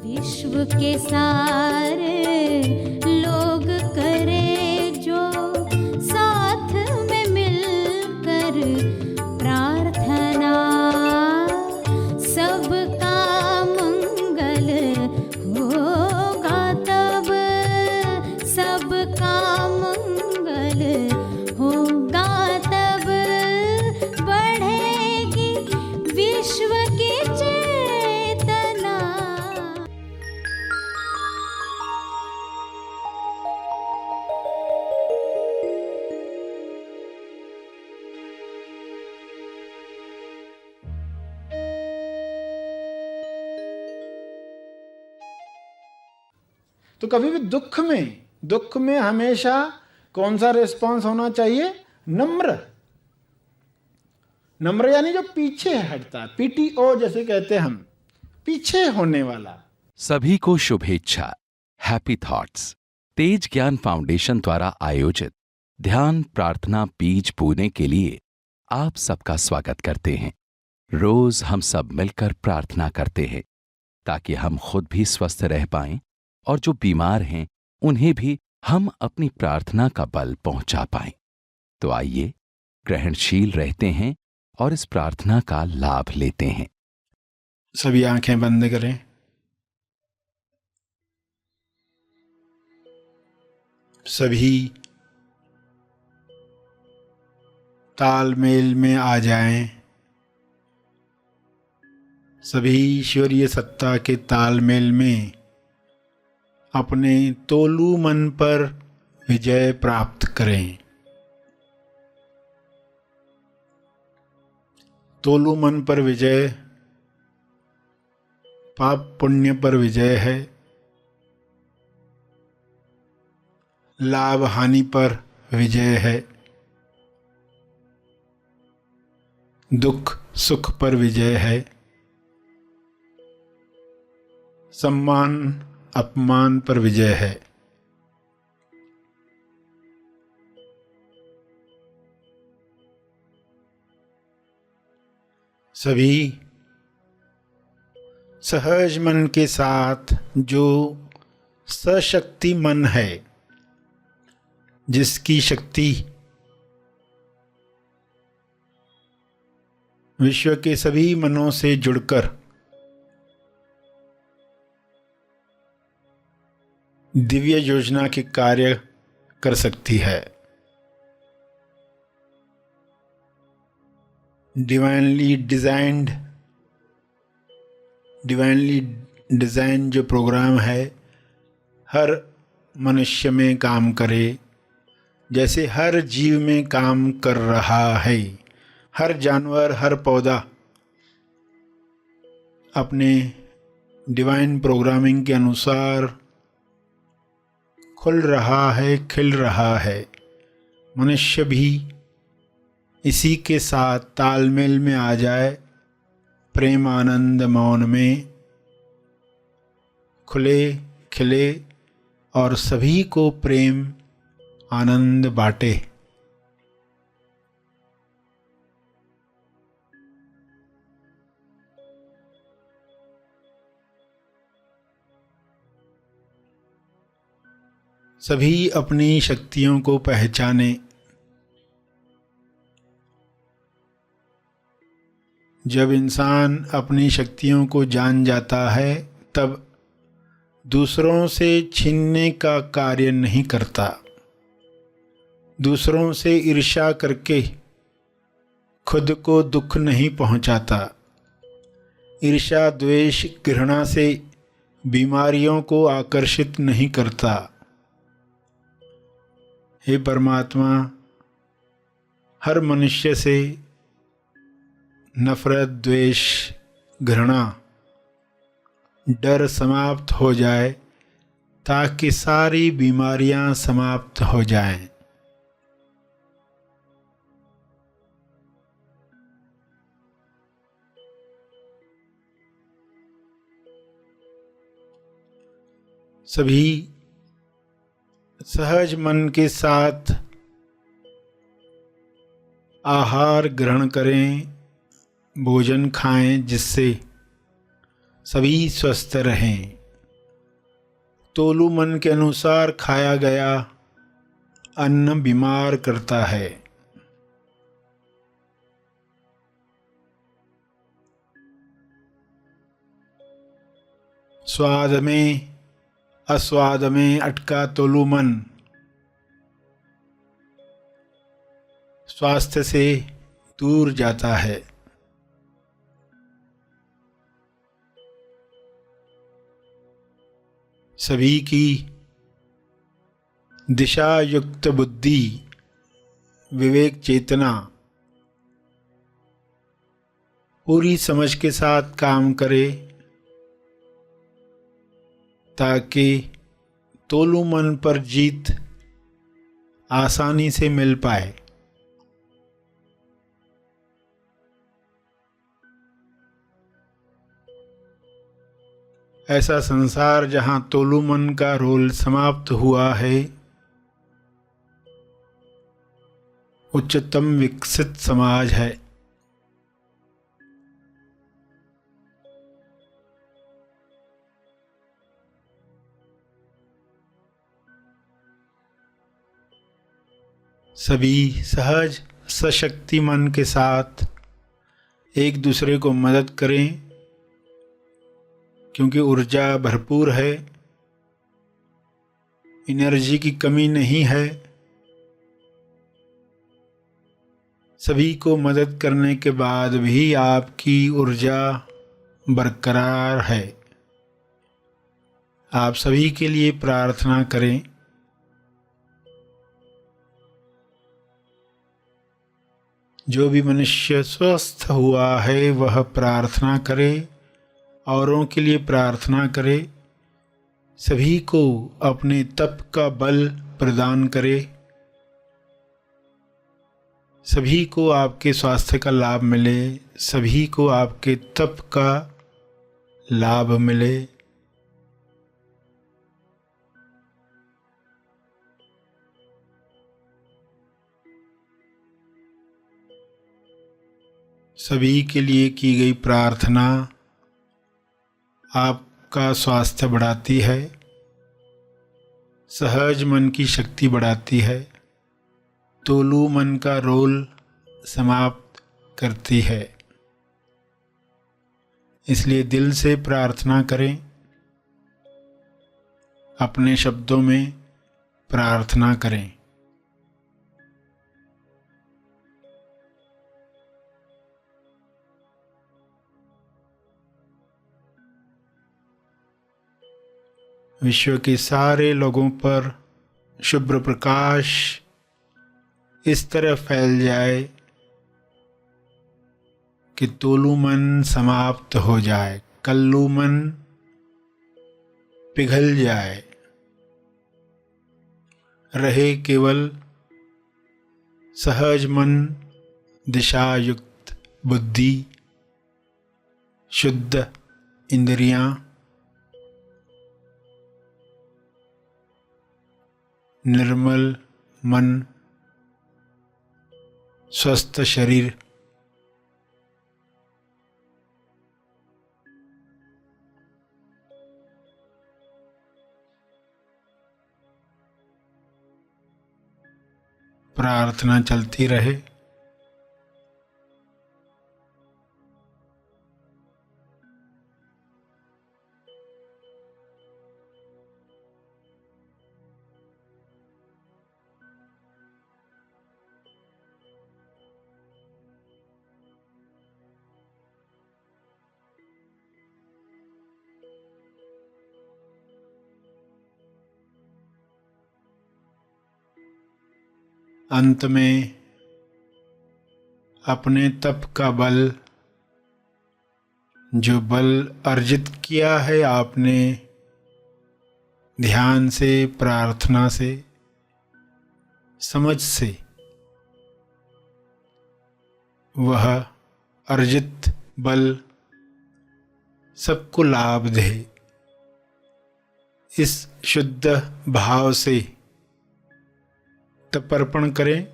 विश्व के सारे लोग करे जो साथ में मिलकर प्रार्थना, सबका मंगल होगा तब, सबका मंगल होगा तब, बढ़ेगी विश्व की चेतना। तो कभी भी दुख में हमेशा कौन सा रिस्पॉन्स होना चाहिए? नम्र। नम्र यानी जो पीछे हटता है, PTO जैसे कहते हैं हम, पीछे होने वाला। सभी को शुभेच्छा। हैप्पी थॉट्स तेज ज्ञान फाउंडेशन द्वारा आयोजित ध्यान प्रार्थना बीज बोने के लिए आप सबका स्वागत करते हैं। रोज हम सब मिलकर प्रार्थना करते हैं ताकि हम खुद भी स्वस्थ रह पाएं और जो बीमार हैं उन्हें भी हम अपनी प्रार्थना का बल पहुंचा पाएं। तो आइए ग्रहणशील रहते हैं और इस प्रार्थना का लाभ लेते हैं। सभी आंखें बंद करें। सभी तालमेल में आ जाएं। सभी ईश्वरीय सत्ता के तालमेल में अपने तोलू मन पर विजय प्राप्त करें। तोलू मन पर विजय पाप पुण्य पर विजय है, लाभ हानि पर विजय है, दुख सुख पर विजय है, सम्मान अपमान पर विजय है। सभी सहज मन के साथ जो सशक्ति मन है, जिसकी शक्ति विश्व के सभी मनों से जुड़कर दिव्य योजना के कार्य कर सकती है। डिवाइनली डिजाइन जो प्रोग्राम है हर मनुष्य में काम करे, जैसे हर जीव में काम कर रहा है। हर जानवर, हर पौधा अपने डिवाइन प्रोग्रामिंग के अनुसार खुल रहा है, खिल रहा है। मनुष्य भी इसी के साथ तालमेल में आ जाए, प्रेम आनंद मौन में खुले खिले और सभी को प्रेम आनंद बांटे। सभी अपनी शक्तियों को पहचाने। जब इंसान अपनी शक्तियों को जान जाता है तब दूसरों से छीनने का कार्य नहीं करता, दूसरों से ईर्ष्या करके खुद को दुख नहीं पहुंचाता, ईर्ष्या द्वेष घृणा से बीमारियों को आकर्षित नहीं करता। हे परमात्मा, हर मनुष्य से नफरत द्वेष घृणा डर समाप्त हो जाए ताकि सारी बीमारियां समाप्त हो जाएं। सभी सहज मन के साथ आहार ग्रहण करें, भोजन खाएं जिससे सभी स्वस्थ रहें। तोलू मन के अनुसार खाया गया अन्न बीमार करता है। स्वाद में अस्वाद में अटका तोलू मन स्वास्थ्य से दूर जाता है। सभी की दिशा युक्त बुद्धि, विवेक चेतना पूरी समझ के साथ काम करे ताकि तोलू मन पर जीत आसानी से मिल पाए। ऐसा संसार जहाँ तोलू मन का रोल समाप्त हुआ है, उच्चतम विकसित समाज है। सभी सहज सशक्ति मन के साथ एक दूसरे को मदद करें, क्योंकि ऊर्जा भरपूर है, एनर्जी की कमी नहीं है। सभी को मदद करने के बाद भी आपकी ऊर्जा बरकरार है। आप सभी के लिए प्रार्थना करें। जो भी मनुष्य स्वस्थ हुआ है वह प्रार्थना करे, औरों के लिए प्रार्थना करे, सभी को अपने तप का बल प्रदान करे, सभी को आपके स्वास्थ्य का लाभ मिले, सभी को आपके तप का लाभ मिले। सभी के लिए की गई प्रार्थना आपका स्वास्थ्य बढ़ाती है, सहज मन की शक्ति बढ़ाती है, तोलू मन का रोल समाप्त करती है। इसलिए दिल से प्रार्थना करें, अपने शब्दों में प्रार्थना करें। विश्व के सारे लोगों पर शुभ्र प्रकाश इस तरह फैल जाए कि तोलू मन समाप्त हो जाए, कल्लू मन पिघल जाए, रहे केवल सहज मन, दिशा युक्त बुद्धि, शुद्ध इंद्रियां, निर्मल मन, स्वस्थ शरीर। प्रार्थना चलती रहे। अंत में अपने तप का बल, जो बल अर्जित किया है आपने ध्यान से, प्रार्थना से, समझ से, वह अर्जित बल सबको लाभ दे। इस शुद्ध भाव से तर्पण करें।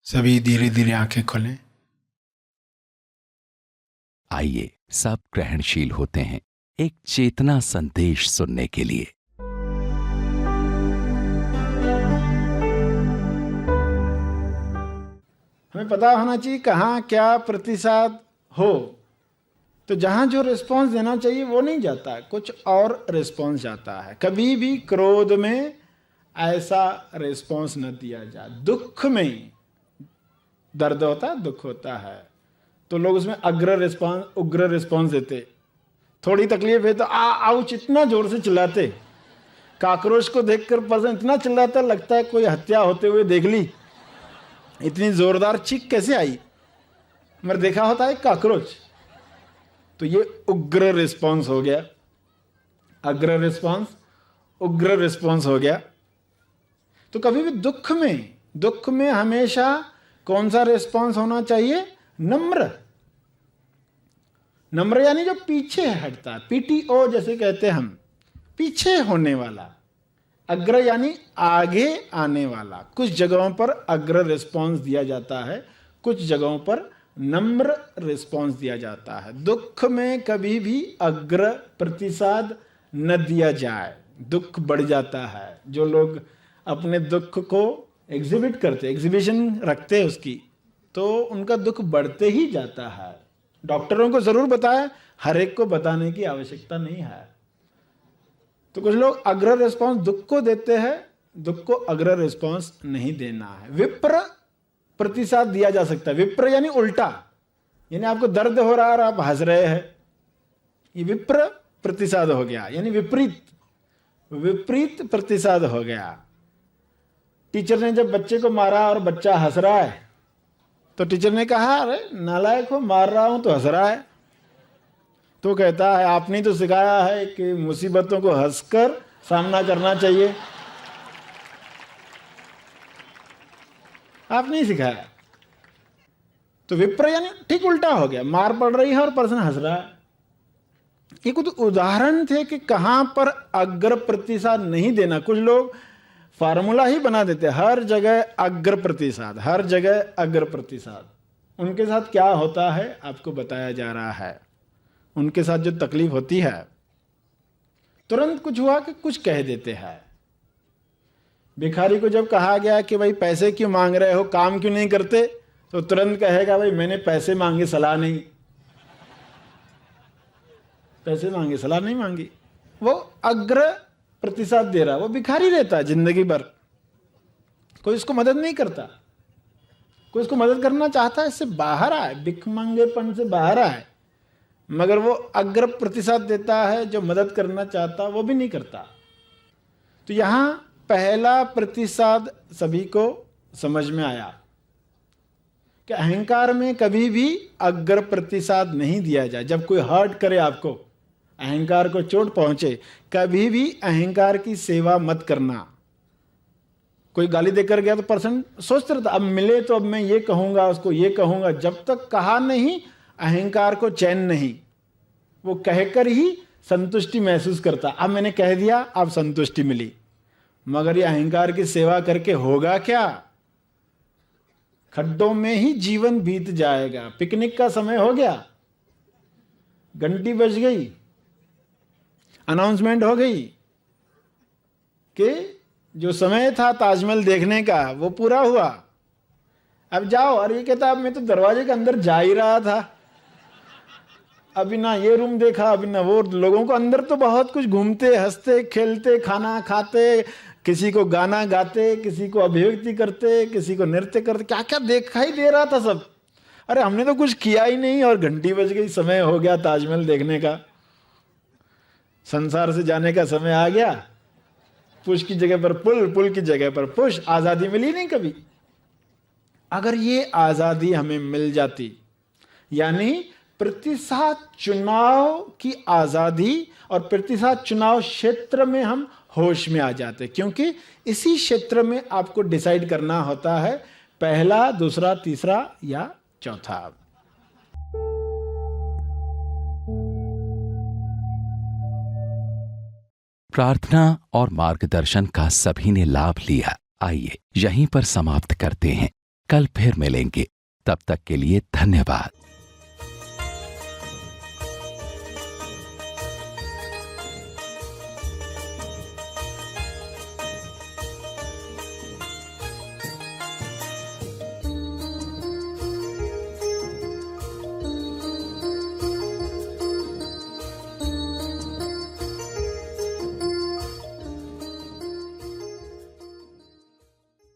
सभी धीरे धीरे आंखें खोलें। आइए सब ग्रहणशील होते हैं एक चेतना संदेश सुनने के लिए। हमें पता होना चाहिए कहाँ क्या प्रतिसाद हो, तो जहाँ जो रिस्पॉन्स देना चाहिए वो नहीं जाता, कुछ और रिस्पॉन्स जाता है। कभी भी क्रोध में ऐसा रिस्पॉन्स न दिया जाए। दुख में दर्द होता है, दुख होता है, तो लोग उसमें उग्र रिस्पॉन्स देते। थोड़ी तकलीफ है तो आउच इतना जोर से चिल्लाते। काकरोच को देखकर पर्सन इतना चिल्लाता लगता है कोई हत्या होते हुए देख ली। इतनी जोरदार चीख कैसे आई? मैंने देखा होता है काकरोच। तो ये उग्र रिस्पॉन्स हो गया, अग्र रिस्पॉन्स, उग्र रिस्पॉन्स हो गया। तो कभी भी दुख में हमेशा कौन सा रिस्पॉन्स होना चाहिए? नम्र यानी जो पीछे हटता है, PTO जैसे कहते हैं हम, पीछे होने वाला। अग्र यानी आगे आने वाला। कुछ जगहों पर अग्र रिस्पॉन्स दिया जाता है, कुछ जगहों पर नम्र रिस्पॉन्स दिया जाता है। दुख में कभी भी अग्र प्रतिसाद न दिया जाए, दुख बढ़ जाता है। जो लोग अपने दुख को एग्जिबिट करते, एग्जिबिशन रखते हैं उसकी, तो उनका दुख बढ़ते ही जाता है। डॉक्टरों को जरूर बताएं, हर एक को बताने की आवश्यकता नहीं है। तो कुछ लोग अग्र रिस्पॉन्स दुख को देते हैं, दुख को अग्र रिस्पॉन्स नहीं देना है। विप्र प्रतिसाद दिया जा सकता है। विप्र यानी उल्टा, यानी आपको दर्द हो रहा है और आप हंस रहे हैं, ये विप्र प्रतिसाद हो गया, यानी विपरीत प्रतिसाद हो गया। टीचर ने जब बच्चे को मारा और बच्चा हंस रहा है, तो टीचर ने कहा अरे नालायक हो, मार रहा हूं तो हंस रहा है। तो कहता है आपने तो सिखाया है कि मुसीबतों को हंसकर सामना करना चाहिए, आप नहीं सिखाया। तो विप्र यानी ठीक उल्टा हो गया, मार पड़ रही है और पर्सन हंस रहा है। ये कुछ उदाहरण थे कि कहां पर अग्र प्रतिसाद नहीं देना। कुछ लोग फार्मूला ही बना देते, हर जगह अग्र प्रतिसाद, हर जगह अग्र प्रतिसाद। उनके साथ क्या होता है आपको बताया जा रहा है। उनके साथ जो तकलीफ होती है, तुरंत कुछ हुआ कि कुछ कह देते हैं। भिखारी को जब कहा गया कि भाई पैसे क्यों मांग रहे हो, काम क्यों नहीं करते, तो तुरंत कहेगा भाई मैंने पैसे मांगे, सलाह नहीं। पैसे मांगे, सलाह नहीं मांगी। वो अग्र प्रतिसाद दे रहा, वो भिखारी रहता है जिंदगी भर, कोई उसको मदद नहीं करता। कोई उसको मदद करना चाहता है, इससे बाहर आए, भिखमंगेपन से बाहर आए, मगर वो अग्र प्रतिसाद देता है। जो मदद करना चाहता वो भी नहीं करता। तो यहां पहला प्रतिसाद सभी को समझ में आया कि अहंकार में कभी भी अग्र प्रतिसाद नहीं दिया जाए। जब कोई हर्ट करे आपको, अहंकार को चोट पहुंचे, कभी भी अहंकार की सेवा मत करना। कोई गाली देकर गया तो पर्सन सोचता रहता अब मिले तो अब मैं ये कहूंगा, उसको ये कहूंगा। जब तक कहा नहीं, अहंकार को चैन नहीं। वो कहकर ही संतुष्टि महसूस करता, अब मैंने कह दिया, अब संतुष्टि मिली। मगर ये अहंकार की सेवा करके होगा क्या? खड्डों में ही जीवन बीत जाएगा। पिकनिक का समय हो गया, घंटी बज गई, अनाउंसमेंट हो गई कि जो समय था ताजमहल देखने का वो पूरा हुआ, अब जाओ। और ये कहता अब मैं तो दरवाजे के अंदर जा ही रहा था, अभी ना ये रूम देखा, अभी ना वो। लोगों को अंदर तो बहुत कुछ, घूमते, हंसते, खेलते, खाना खाते, किसी को गाना गाते, किसी को अभिव्यक्ति करते, किसी को नृत्य करते, क्या क्या देखा ही दे रहा था सब। अरे हमने तो कुछ किया ही नहीं और घंटी बज गई, समय हो गया ताजमहल देखने का, संसार से जाने का समय आ गया। पुश की जगह पर पुल, पुल की जगह पर पुश। आजादी मिली नहीं कभी। अगर ये आजादी हमें मिल जाती, यानी प्रतिसाद चुनाव की आजादी, और प्रतिसाद चुनाव क्षेत्र में हम होश में आ जाते, क्योंकि इसी क्षेत्र में आपको डिसाइड करना होता है पहला, दूसरा, तीसरा या चौथा। प्रार्थना और मार्गदर्शन का सभी ने लाभ लिया। आइए यहीं पर समाप्त करते हैं। कल फिर मिलेंगे। तब तक के लिए धन्यवाद।